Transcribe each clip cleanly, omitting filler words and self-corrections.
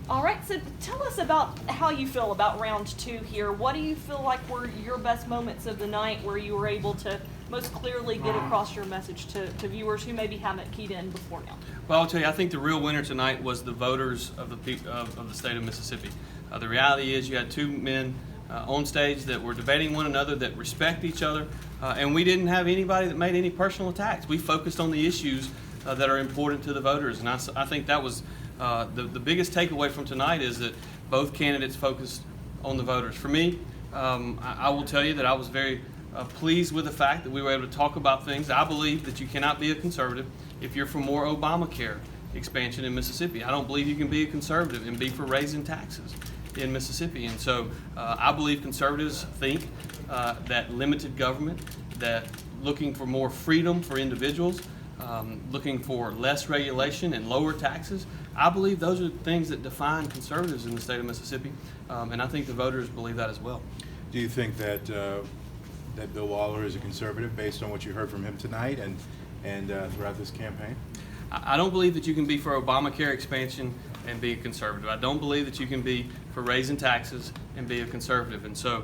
All right, so tell us about how you feel about round two here. What do you feel like were your best moments of the night where you were able to most clearly get across your message to viewers who maybe haven't keyed in before now? Well, I'll tell you, I think the real winner tonight was the voters of the state of Mississippi. The reality is you had two men on stage that were debating one another, that respect each other, and we didn't have anybody that made any personal attacks. We focused on the issues that are important to the voters, and I think that was the biggest takeaway from tonight, is that both candidates focused on the voters. For me, I will tell you that I was very pleased with the fact that we were able to talk about things. I believe that you cannot be a conservative if you're for more Obamacare expansion in Mississippi. I don't believe you can be a conservative and be for raising taxes in Mississippi. And so I believe conservatives think that limited government, that looking for more freedom for individuals, looking for less regulation and lower taxes, I believe those are things that define conservatives in the state of Mississippi, and I think the voters believe that as well. Do you think that that Bill Waller is a conservative based on what you heard from him tonight and throughout this campaign? I don't believe that you can be for Obamacare expansion and be a conservative. I don't believe that you can be for raising taxes and be a conservative. And so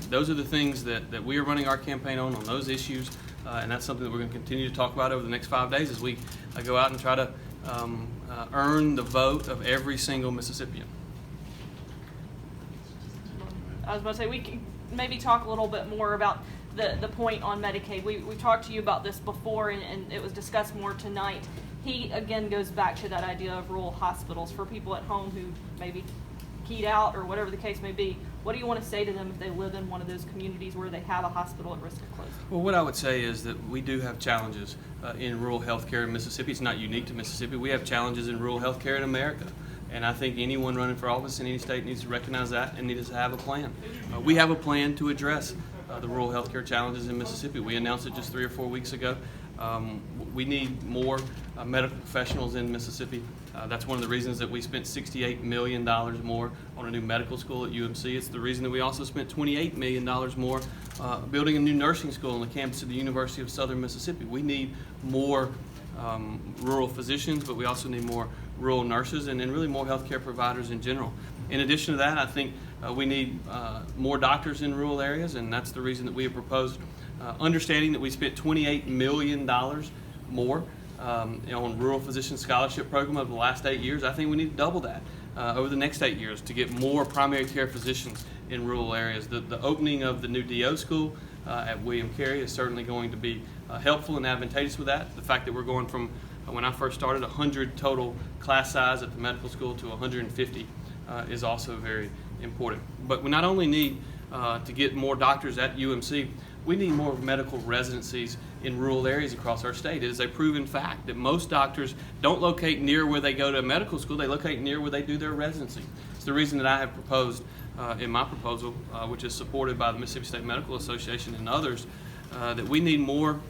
those are the things that we are running our campaign on those issues, and that's something that we're going to continue to talk about over the next 5 days as we go out and try to earn the vote of every single Mississippian. I was about to say, we can maybe talk a little bit more about the point on Medicaid. We talked to you about this before, and it was discussed more tonight. He, again, goes back to that idea of rural hospitals for people at home who maybe keyed out or whatever the case may be. What do you want to say to them if they live in one of those communities where they have a hospital at risk of closing? Well, what I would say is that we do have challenges in rural health care in Mississippi. It's not unique to Mississippi. We have challenges in rural health care in America. And I think anyone running for office in any state needs to recognize that and needs to have a plan. We have a plan to address the rural health care challenges in Mississippi. We announced it just 3 or 4 weeks ago. We need more medical professionals in Mississippi. That's one of the reasons that we spent $68 million more on a new medical school at UMC. It's the reason that we also spent $28 million more building a new nursing school on the campus of the University of Southern Mississippi. We need more rural physicians, but we also need more rural nurses and really more healthcare providers in general. In addition to that, I think we need more doctors in rural areas, and that's the reason that we have proposed, understanding that we spent $28 million more on rural physician scholarship program over the last 8 years. I think we need to double that over the next 8 years to get more primary care physicians in rural areas. The opening of the new DO school at William Carey is certainly going to be helpful and advantageous with that. The fact that we're going from, when I first started, 100 total class size at the medical school to 150 is also very important. But we not only need to get more doctors at UMC, we need more medical residencies in rural areas across our state. It is a proven fact that most doctors don't locate near where they go to medical school, they locate near where they do their residency. It's the reason that I have proposed in my proposal, which is supported by the Mississippi State Medical Association and others, that we need more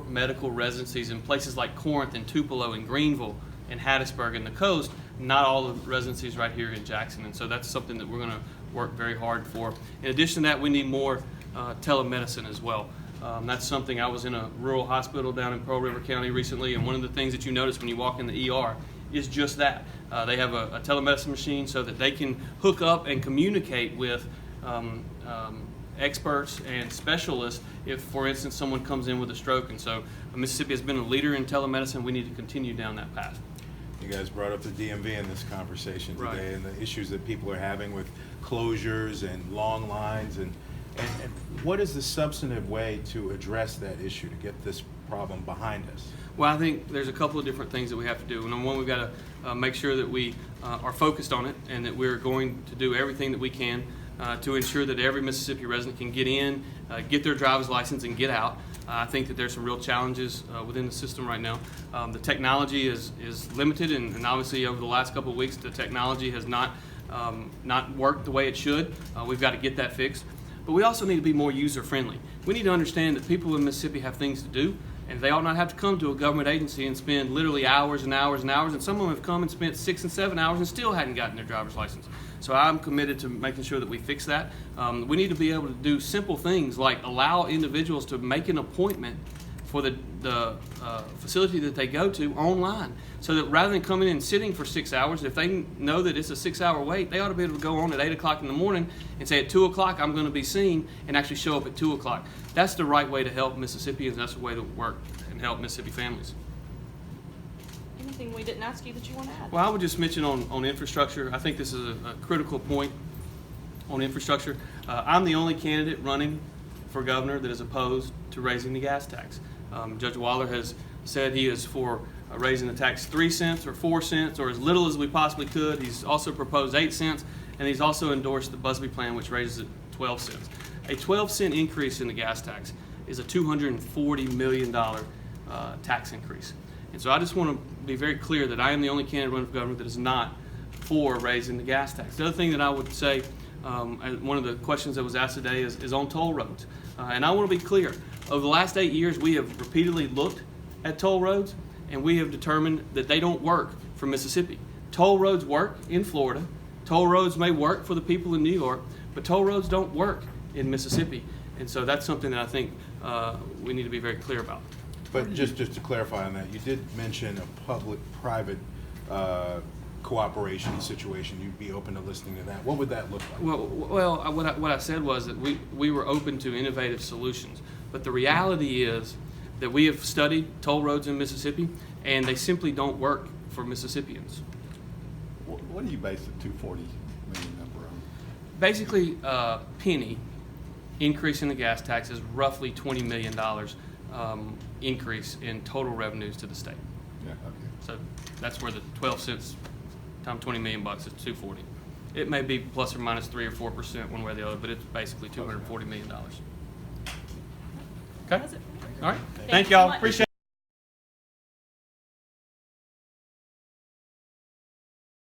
medical residencies in places like Corinth and Tupelo and Greenville and Hattiesburg and the coast, not all the residencies right here in Jackson. And so that's something that we're going to work very hard for. In addition to that, we need more telemedicine as well. That's something. I was in a rural hospital down in Pearl River County recently, and one of the things that you notice when you walk in the ER is just that. They have a telemedicine machine so that they can hook up and communicate with experts and specialists if, for instance, someone comes in with a stroke. And so Mississippi has been a leader in telemedicine. We need to continue down that path. You guys brought up the DMV in this conversation today, Right. and the issues that people are having with closures and long lines, and what is the substantive way to address that issue, to get this problem behind us? Well, I think there's a couple of different things that we have to do. Number one, we've got to make sure that we are focused on it and that we're going to do everything that we can to ensure that every Mississippi resident can get in, get their driver's license, and get out. I think that there's some real challenges within the system right now. The technology is limited, and obviously over the last couple of weeks, the technology has not worked the way it should. We've got to get that fixed. But we also need to be more user-friendly. We need to understand that people in Mississippi have things to do, and they ought not have to come to a government agency and spend literally hours and hours and hours, and some of them have come and spent 6 and 7 hours and still hadn't gotten their driver's license. So I'm committed to making sure that we fix that. We need to be able to do simple things like allow individuals to make an appointment for the facility that they go to online, so that rather than coming in and sitting for 6 hours, if they know that it's a 6-hour wait, they ought to be able to go on at 8 o'clock in the morning and say at 2 o'clock I'm going to be seen, and actually show up at 2 o'clock. That's the right way to help Mississippians. That's the way to work and help Mississippi families. Anything we didn't ask you that you want to add? Well, I would just mention on infrastructure. I think this is a critical point on infrastructure. I'm the only candidate running for governor that is opposed to raising the gas tax. Judge Waller has said he is for raising the tax 3 cents or 4 cents or as little as we possibly could. He's also proposed 8 cents, and he's also endorsed the Busby plan, which raises it 12 cents. A 12-cent increase in the gas tax is a $240 million tax increase. And so I just want to be very clear that I am the only candidate running for governor that is not for raising the gas tax. The other thing that I would say, one of the questions that was asked today is on toll roads. And I want to be clear, over the last 8 years, we have repeatedly looked at toll roads, and we have determined that they don't work for Mississippi. Toll roads work in Florida. Toll roads may work for the people in New York, but toll roads don't work in Mississippi. And so that's something that I think we need to be very clear about. But just to clarify on that, you did mention a public-private cooperation situation. You'd be open to listening to that. What would that look like? Well, what I said was that we were open to innovative solutions. But the reality is that we have studied toll roads in Mississippi, and they simply don't work for Mississippians. What do you base the 240 million number on? Basically, penny increase in the gas tax is roughly $20 million increase in total revenues to the state. Yeah, okay. So that's where the 12 cents times 20 million bucks is 240. It may be plus or minus 3 or 4% one way or the other, but it's basically $240 million. Okay? That's it. All right. Thank Thank you so y'all. much. Appreciate it.